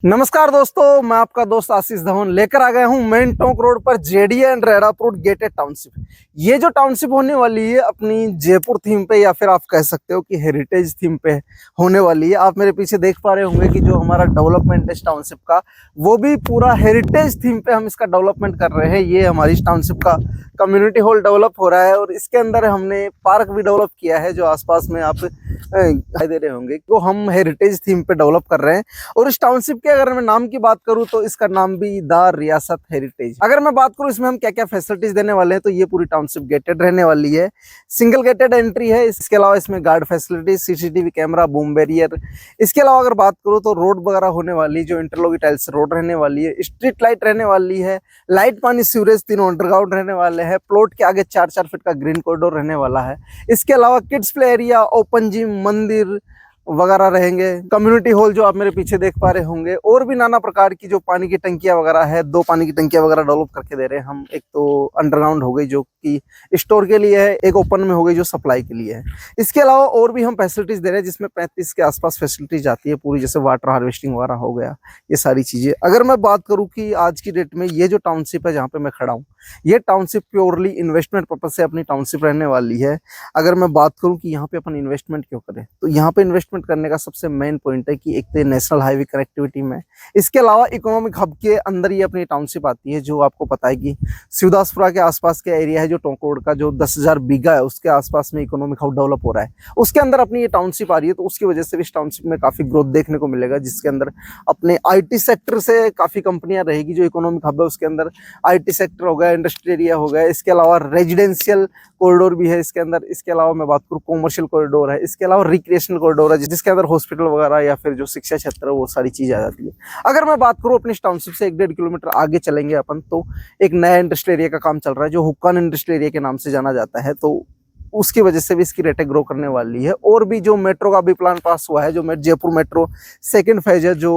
नमस्कार दोस्तों, मैं आपका दोस्त आशीष धवन लेकर आ गया हूं मेन टोंक रोड पर जेडीए एंड रेडापुर गेटेड टाउनशिप। ये जो टाउनशिप होने वाली है अपनी जयपुर थीम पे, या फिर आप कह सकते हो कि हेरिटेज थीम पे होने वाली है। आप मेरे पीछे देख पा रहे होंगे कि जो हमारा डेवलपमेंट है इस टाउनशिप का, वो भी पूरा हेरिटेज थीम पे हम इसका डेवलपमेंट कर रहे हैं। ये हमारी टाउनशिप का कम्युनिटी हॉल डेवलप हो रहा है और इसके अंदर हमने पार्क भी डेवलप किया है, जो आसपास में आप दिखाई दे रहे होंगे। तो हम हेरिटेज थीम पे डेवलप कर रहे हैं। और इस टाउनशिप के अगर मैं नाम की बात करूं तो इसका नाम भी द रियासत हेरिटेज। अगर मैं बात करूं इसमें हम क्या क्या फैसिलिटीज देने वाले हैं, तो ये पूरी टाउनशिप गेटेड रहने वाली है, सिंगल गेटेड एंट्री है। इसके अलावा इसमें guard facilities, CCTV camera, boom barrier. इसके अलावा अगर बात करूं तो रोड वगैरह होने वाली, जो इंटरलॉक टाइल्स रोड रहने वाली है, स्ट्रीट लाइट रहने वाली है, लाइट पानी सीवरेज तीनों अंडरग्राउंड रहने वाले हैं। प्लॉट के आगे 4-4 फीट का ग्रीन कॉरिडोर रहने वाला है। इसके अलावा kids play area, open gym, मंदिर वगैरह रहेंगे। कम्युनिटी हॉल जो आप मेरे पीछे देख पा रहे होंगे, और भी नाना प्रकार की जो पानी की टंकियां वगैरह है, 2 पानी की टंकियां वगैरह डेवलप करके दे रहे हैं हम। एक तो अंडरग्राउंड हो गई जो कि स्टोर के लिए है, एक ओपन में हो गई जो सप्लाई के लिए है। इसके अलावा और भी हम फैसिलिटीज दे रहे हैं, जिसमें 35 के आसपास फैसिलिटीज आती है पूरी, जैसे वाटर हार्वेस्टिंग वगैरह हो गया, ये सारी चीजें। अगर मैं बात करूँ कि आज की डेट में ये जो टाउनशिप है जहाँ पे मैं खड़ा हूँ, ये टाउनशिप प्योरली इन्वेस्टमेंट पर्पज से अपनी टाउनशिप रहने वाली है। अगर मैं बात करूं कि यहाँ पे अपन इन्वेस्टमेंट क्यों करें, तो यहाँ पे इन्वेस्टमेंट करने का सबसे मेन पॉइंट है कि एक तो नेशनल हाईवे कनेक्टिविटी में, इसके अलावा इकोनॉमिक हब के अंदर ये अपनी टाउनशिप आती है। जो आपको पता है कि शिवदासपुरा के आसपास के एरिया है, जो टोंक रोड का जो 10,000 बीघा है, उसके आसपास में इकोनॉमिक हब डेवलप हो रहा है, उसके अंदर अपनी ये टाउनशिप आ रही है। तो उसकी वजह से भी इस टाउनशिप में काफी ग्रोथ देखने को मिलेगा, जिसके अंदर अपने IT सेक्टर से काफी कंपनियां रहेगी। जो इकोनॉमिक हब है उसके अंदर IT सेक्टर हो गया, इंडस्ट्री एरिया हो गया, इसके अलावा रेजिडेंशियल कॉरिडोर भी है इसके अंदर। इसके अलावा मैं बात करूँ कॉमर्शियल कॉरिडोर है, इसके अलावा रिक्रिएशनल कॉरिडोर है, जिसके अंदर हॉस्पिटल वगैरह या फिर जो शिक्षा क्षेत्र है वो सारी चीज आ जाती है। अगर मैं बात करूँ अपनी टाउनशिप से 1-1.5 किलोमीटर आगे चलेंगे अपन, तो एक नया इंडस्ट्रियल एरिया का काम चल रहा है, जो हुक्कान इंडस्ट्रियल एरिया के नाम से जाना जाता है। तो उसकी वजह से भी इसकी रेटें ग्रो करने वाली है। और भी जो मेट्रो का भी प्लान पास हुआ है, जो जयपुर मेट्रो सेकंड फेज है, जो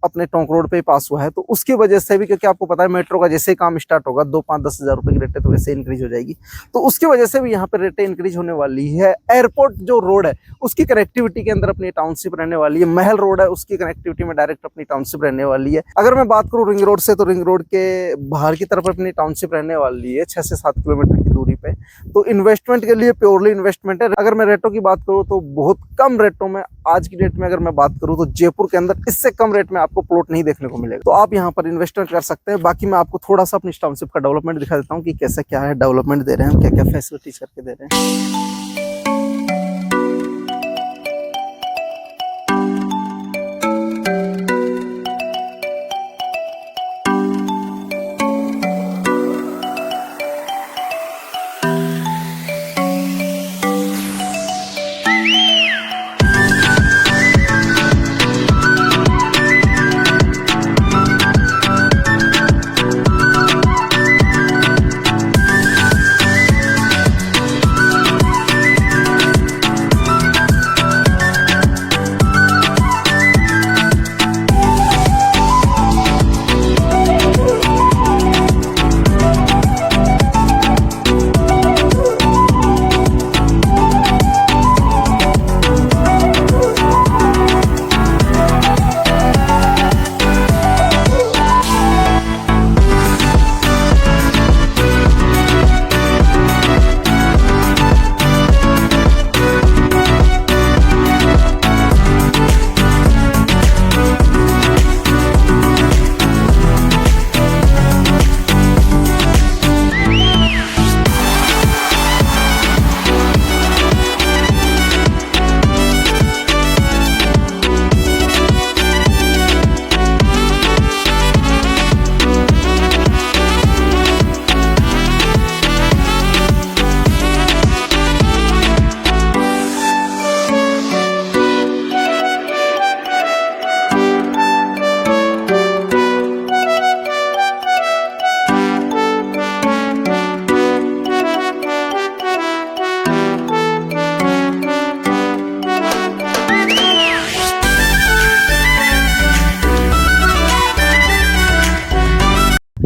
अपने टोंक रोड पे पास हुआ है, तो उसकी वजह से भी, क्योंकि आपको पता है मेट्रो का जैसे ही काम स्टार्ट होगा 2-5-10 हज़ार रुपए की रेटें तो वैसे इंक्रीज हो जाएगी। तो उसकी वजह से भी यहाँ पे रेटें इंक्रीज होने वाली है। एयरपोर्ट जो रोड है उसकी कनेक्टिविटी के अंदर अपनी टाउनशिप रहने वाली है। महल रोड है, उसकी कनेक्टिविटी में डायरेक्ट अपनी टाउनशिप रहने वाली है। अगर मैं बात करूँ रिंग रोड से, तो रिंग रोड के बाहर की तरफ अपनी टाउनशिप रहने वाली है 6 से 7 किलोमीटर की दूरी पे। तो इन्वेस्टमेंट के लिए प्योरली इन्वेस्टमेंट है। अगर मैं रेटों की बात करूं तो बहुत कम रेटों में, आज की डेट में अगर मैं बात करूं तो जयपुर के अंदर इससे कम रेट में आपको प्लॉट नहीं देखने को मिलेगा। तो आप यहां पर इन्वेस्टमेंट कर सकते हैं। बाकी मैं आपको थोड़ा सा अपनी टाउनशिप का डेवलपमेंट दिखा देता हूं कि कैसा क्या है, डेवलपमेंट दे रहे हैं हम, क्या क्या फैसिलिटीज करके दे रहे हैं।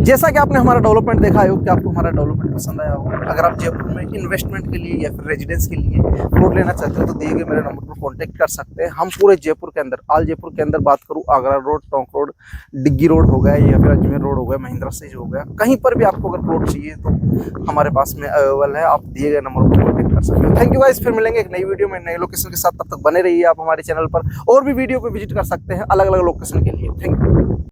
जैसा कि आपने हमारा डेवलपमेंट देखा है कि आपको हमारा डेवलपमेंट पसंद आया हो, अगर आप जयपुर में इन्वेस्टमेंट के लिए या फिर रेजिडेंस के लिए प्लॉट लेना चाहते हो तो दिए गए मेरे नंबर पर कॉन्टैक्ट कर सकते हैं। हम पूरे जयपुर के अंदर, ऑल जयपुर के अंदर बात करूँ, आगरा रोड, टोंक रोड, डिग्गी रोड हो गया या फिर अजमेर रोड हो गया, महिंद्रा सीज हो गया, कहीं पर भी आपको अगर प्लॉट चाहिए तो हमारे पास में अवेलेबल है। आप दिए गए नंबर पर कॉन्टैक्ट कर सकते हो। थैंक यू गाइस, फिर मिलेंगे एक नई वीडियो में नई लोकेशन के साथ। तब तक बने रहिए आप हमारे चैनल पर, और भी वीडियो पे विजिट कर सकते हैं अलग अलग लोकेशन के लिए। Thank you.